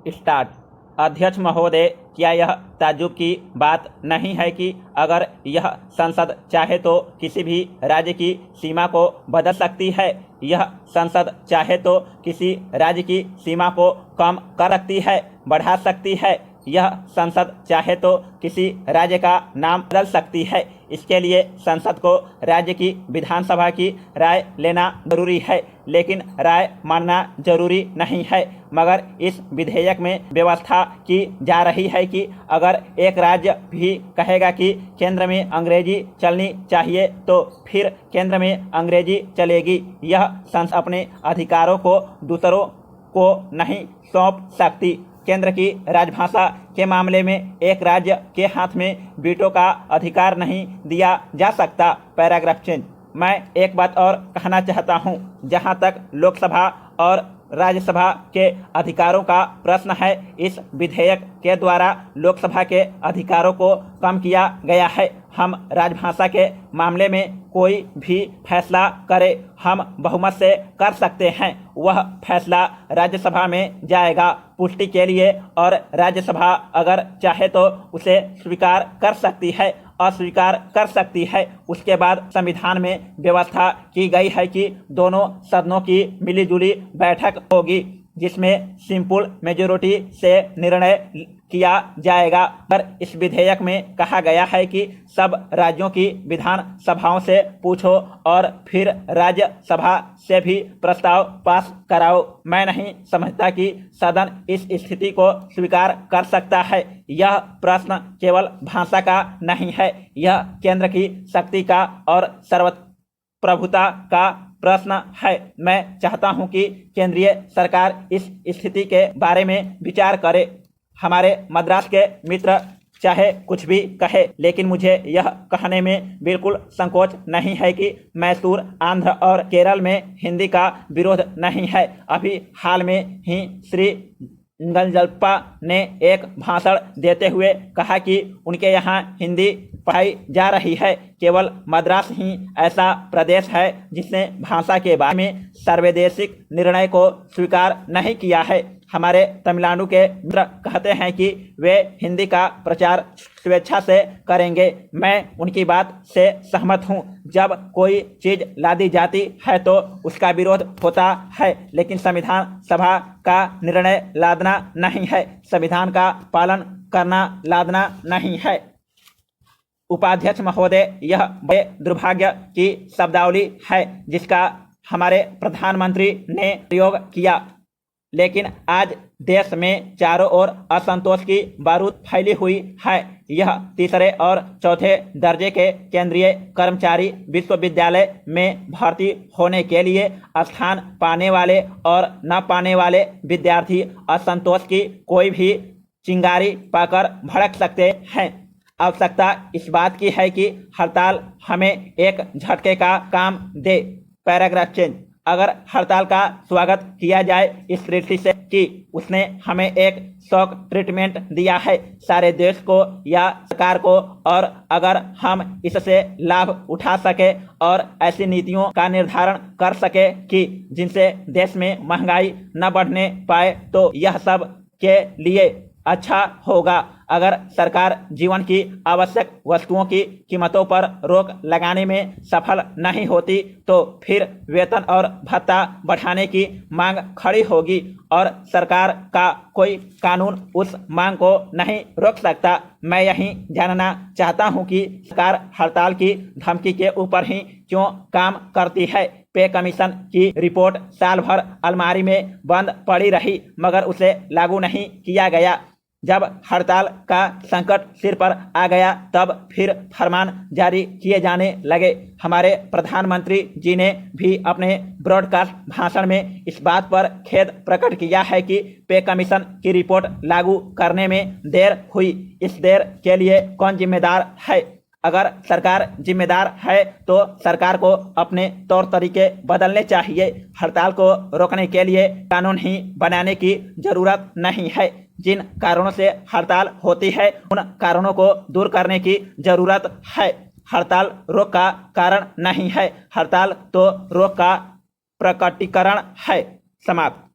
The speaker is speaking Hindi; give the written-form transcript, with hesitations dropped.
स्टार्ट। अध्यक्ष महोदय, क्या यह ताज्जुब की बात नहीं है कि अगर यह संसद चाहे तो किसी भी राज्य की सीमा को बदल सकती है? यह संसद चाहे तो किसी राज्य की सीमा को कम कर सकती है, बढ़ा सकती है। यह संसद चाहे तो किसी राज्य का नाम बदल सकती है। इसके लिए संसद को राज्य की विधानसभा की राय लेना जरूरी है, लेकिन राय मानना जरूरी नहीं है। मगर इस विधेयक में व्यवस्था की जा रही है कि अगर एक राज्य भी कहेगा कि केंद्र में अंग्रेजी चलनी चाहिए तो फिर केंद्र में अंग्रेजी चलेगी। यह संसद अपने अधिकारों को दूसरों को नहीं सौंप सकती। केंद्र की राजभाषा के मामले में एक राज्य के हाथ में वीटो का अधिकार नहीं दिया जा सकता। Paragraph change. मैं एक बात और कहना चाहता हूं, जहां तक लोकसभा और राज्यसभा के अधिकारों का प्रश्न है, इस विधेयक के द्वारा लोकसभा के अधिकारों को कम किया गया है। हम राजभाषा के मामले में कोई भी फैसला करें, हम बहुमत से कर सकते हैं। वह फैसला राज्यसभा में जाएगा पुष्टि के लिए और राज्यसभा अगर चाहे तो उसे स्वीकार कर सकती है, अस्वीकार कर सकती है। उसके बाद संविधान में व्यवस्था की गई है कि दोनों सदनों की मिलीजुली बैठक होगी, जिसमें सिंपल मेजोरिटी से निर्णय किया जाएगा। पर इस विधेयक में कहा गया है कि सब राज्यों की विधान सभाओं से पूछो और फिर राज्यसभा से भी प्रस्ताव पास कराओ। मैं नहीं समझता कि सदन इस स्थिति को स्वीकार कर सकता है। यह प्रश्न केवल भाषा का नहीं है, यह केंद्र की शक्ति का और सर्वप्रभुता का प्रश्न है। मैं चाहता हूं कि केंद्रीय सरकार इस स्थिति के बारे में विचार करे। हमारे मद्रास के मित्र चाहे कुछ भी कहे, लेकिन मुझे यह कहने में बिल्कुल संकोच नहीं है कि मैसूर, आंध्र और केरल में हिंदी का विरोध नहीं है। अभी हाल में ही श्री गंजल्पा ने एक भाषण देते हुए कहा कि उनके यहाँ हिंदी पढ़ाई जा रही है। केवल मद्रास ही ऐसा प्रदेश है जिसने भाषा के बारे में सर्वदेशिक निर्णय को स्वीकार नहीं किया है। हमारे तमिलनाडु के मित्र कहते हैं कि वे हिंदी का प्रचार स्वेच्छा से करेंगे। मैं उनकी बात से सहमत हूं। जब कोई चीज़ लादी जाती है तो उसका विरोध होता है, लेकिन संविधान सभा का निर्णय लादना नहीं है, संविधान का पालन करना लादना नहीं है। उपाध्यक्ष महोदय, यह बड़े दुर्भाग्य की शब्दावली है जिसका हमारे प्रधानमंत्री ने प्रयोग किया, लेकिन आज देश में चारों ओर असंतोष की बारूद फैली हुई है। यह तीसरे और चौथे दर्जे के केंद्रीय कर्मचारी विश्वविद्यालय में भर्ती होने के लिए स्थान पाने वाले और न पाने वाले विद्यार्थी असंतोष की कोई भी चिंगारी पाकर भड़क सकते हैं। आवश्यकता इस बात की है कि हड़ताल हमें एक झटके का काम दे। Paragraph change. अगर हड़ताल का स्वागत किया जाए इस दृष्टि से कि उसने हमें एक शॉक ट्रीटमेंट दिया है सारे देश को या सरकार को, और अगर हम इससे लाभ उठा सके और ऐसी नीतियों का निर्धारण कर सके कि जिनसे देश में महंगाई न बढ़ने पाए, तो यह सब के लिए अच्छा होगा। अगर सरकार जीवन की आवश्यक वस्तुओं की कीमतों पर रोक लगाने में सफल नहीं होती तो फिर वेतन और भत्ता बढ़ाने की मांग खड़ी होगी और सरकार का कोई कानून उस मांग को नहीं रोक सकता। मैं यही जानना चाहता हूं कि सरकार हड़ताल की धमकी के ऊपर ही क्यों काम करती है। पे कमीशन की रिपोर्ट साल भर अलमारी में बंद पड़ी रही मगर उसे लागू नहीं किया गया। जब हड़ताल का संकट सिर पर आ गया तब फिर फरमान जारी किए जाने लगे। हमारे प्रधानमंत्री जी ने भी अपने ब्रॉडकास्ट भाषण में इस बात पर खेद प्रकट किया है कि पे कमीशन की रिपोर्ट लागू करने में देर हुई। इस देर के लिए कौन जिम्मेदार है? अगर सरकार जिम्मेदार है तो सरकार को अपने तौर तरीके बदलने चाहिए। हड़ताल को रोकने के लिए कानून ही बनाने की जरूरत नहीं है। जिन कारणों से हड़ताल होती है उन कारणों को दूर करने की जरूरत है। हड़ताल रोक का कारण नहीं है, हड़ताल तो रोक का प्रकटीकरण है। समाप्त।